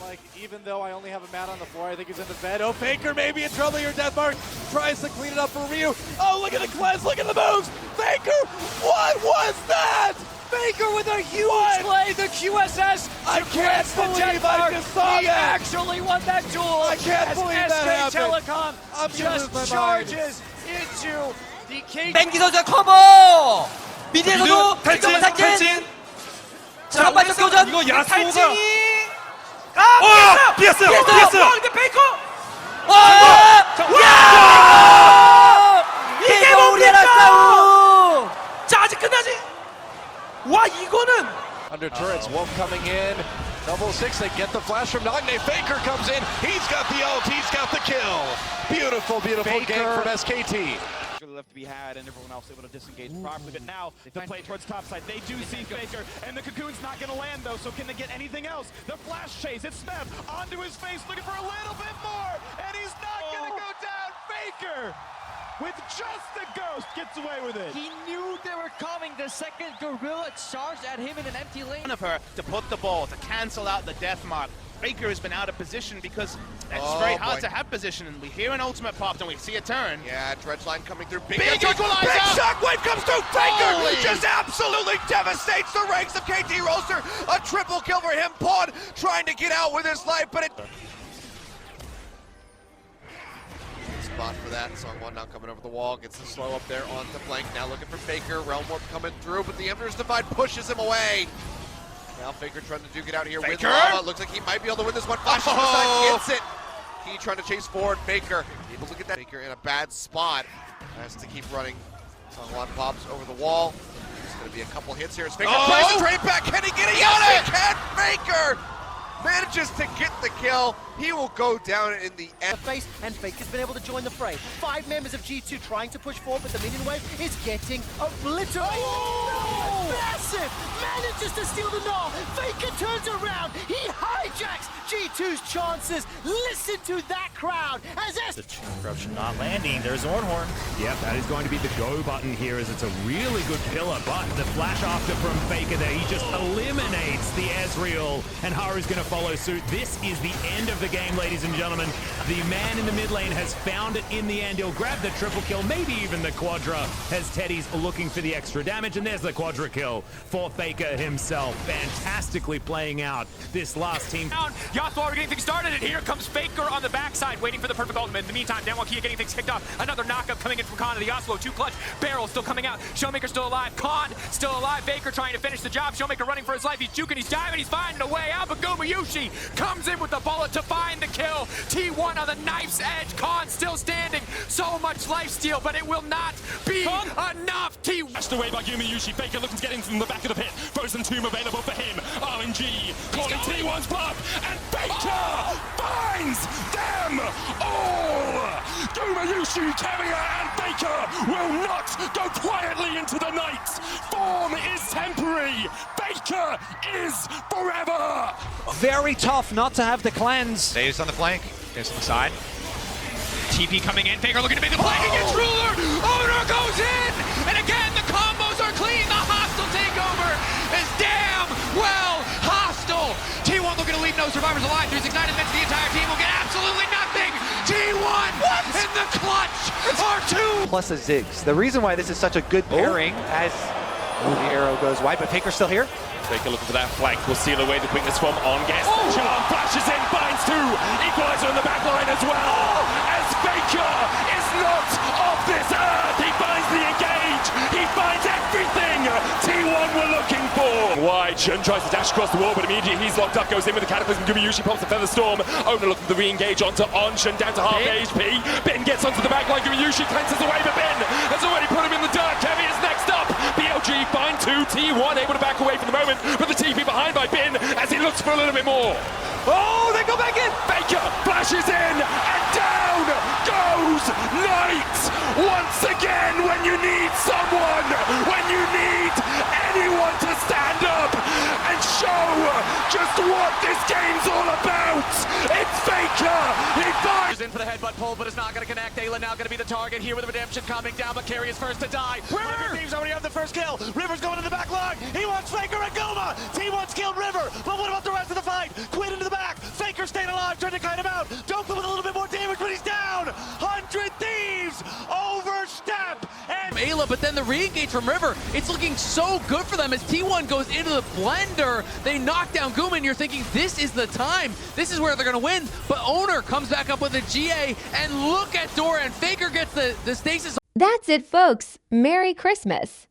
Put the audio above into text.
Like, even though I only have a mat on the floor, I think he's in the bed. Oh, Faker maybe in trouble here. Deathmark tries to clean it up for Ryu. Oh, look at the cleanse, look at the moves. Faker, what was that? Faker with a huge play, the QSS. I can't believe I just saw he that. actually won that duel. I can't believe that SK happened. Telecom I'm gonna lose my just mind. charges into the KT. 뱅기 선수의 커버! 미드에서도 탈진! 탈진! 자, 반격 교전! 이거 야수가 탈진이! 피했어요! 근데 페이커! 이게 뭡니까? 싸움! 자, 아직 끝나지? 와, 이거는 Under turrets, Wolf coming in. Double six, they get the flash from Nagne. Faker comes in. He's got the ult. He's got the kill. Beautiful, beautiful game from SKT. Left to be had, and everyone else able to disengage properly. But now the play towards topside, they do see Faker, and the cocoon's not going to land though. So can they get anything else? The flash chase, it's Smith onto his face, looking for a little bit more, and he's not going to go down. Faker, with just the ghost, gets away with it. He knew they were coming. The second Gorilla charged at him in an empty lane. Of her to put the ball, to cancel out the death mark. Faker has been out of position because it's very hard to have position, and we hear an ultimate popped and we see a turn. Yeah, Dredgeline coming through. Big equalizer! Big shockwave comes through. Faker Holy. just absolutely devastates the ranks of KT Roaster. A triple kill for him. Pawn trying to get out with his life, but it... Spot for that. Song 1 now coming over the wall. Gets the slow up there on the flank. Now looking for Faker. Realm Warp coming through, but the Emperor's Divide pushes him away. Now Faker trying to duke it out here with Lava. Looks like he might be able to win this one. Flash to the side, gets it. He trying to chase forward. Faker able to get that. Faker in a bad spot. Has to keep running. Song 1 pops over the wall. There's going to be a couple hits here. As Faker tries to trade back. Can he get it? Yes, he can. Faker manages to get the kill. He will go down in the end. Face, and Faker's been able to join the fray. 5 members of G2 trying to push forward, but the minion wave is getting obliterated. Oh! Massive! Manages to steal the Gnaw. Faker turns around. He hijacks G2's chances. Listen to that crowd as S. The corruption not landing. There's Ornhorn. Yep, that is going to be the go button here, as it's a really good pillar, but the flash after from Faker there, he just eliminates the Ezreal, and Haru's going to follow suit. This is the end of the game, ladies and gentlemen. The man in the mid lane has found it in the end. He'll grab the triple kill, maybe even the quadra, as Teddy's looking for the extra damage, and there's the quadra kill for Faker himself. Fantastically playing out this last team. Yasuo already getting things started, and here comes Faker on the backside, waiting for the perfect ultimate. In the meantime, Danwalkia getting things kicked off. Another knockup coming in from Khan to the Yasuo, 2 clutch. Barrel still coming out. Showmaker still alive. Khan still alive. Faker trying to finish the job. Showmaker running for his life. He's juking, he's diving, he's finding a way out. But Gumayushi comes in with the bullet to find the kill. T1 on the knife's edge. Khan still standing. So much life steal, but it will not be enough. T1 Dashed away by Gumayushi. Faker looking to get in from the back of the pit. Frozen Tomb available for him. RNG calling T1's bluff, and Faker finds them all! Gumayushi, Carrier, and Faker will not go quietly into the night. Form is temporary. Faker is forever. very tough not to have the cleanse. Dave's on the flank. Dave's on the side. TP coming in. Faker looking to make the play against Ruler. Owner goes in, and again the combos are clean. The hostile takeover is damn well hostile. T1 looking to leave no survivors alive. 369 admits the entire team will get absolutely nothing. T1 in the clutch are 2 plus a Ziggs. The reason why this is such a good pairing as the arrow goes wide, but Faker's still here. Faker looking for that flank will seal away the quickness from Onguest. Charm flashes in, finds 2. Equalizer on the back line as well. As Faker is not of this earth. He finds the engage. He finds everything T1 were looking for. Wide, Shun tries to dash across the wall, but immediately he's locked up, goes in with the Cataclysm. Gumayushi pops the Feather Storm. Owner looking to re-engage onto Shun down to half HP. Bin gets onto the back line. Gumayushi cleanses away, but Bin has already put him in the dirt. Kevin is next up. BLG find 2. T1 able to back away for the moment, but the TP behind by Bin as he looks for a little bit more. Oh, they go back in. Faker flashes in, and down goes Knight once again. When you need someone, when you need anyone to stand up and show just what this game's all about, it's Faker. He finds in for the headbutt pull, but it's not going to connect. Ayla now going to be the target here with the redemption coming down, but Carry is first to die. River Team's already on the first kill. River's going to the back line. He wants Faker and Guma. T1's killed River, but what about the rest of the fight? Quinn into the back. Faker T1 trying to kite him out. Dokkan with a little bit more damage, but he's down. 100 Thieves overstep. And Ayla, but then the re-engage from River, it's looking so good for them as T1 goes into the blender. They knock down Guma, and you're thinking, this is the time. This is where they're going to win. But Owner comes back up with a GA, and look at Dora, and Faker gets the stasis. That's it, folks. Merry Christmas.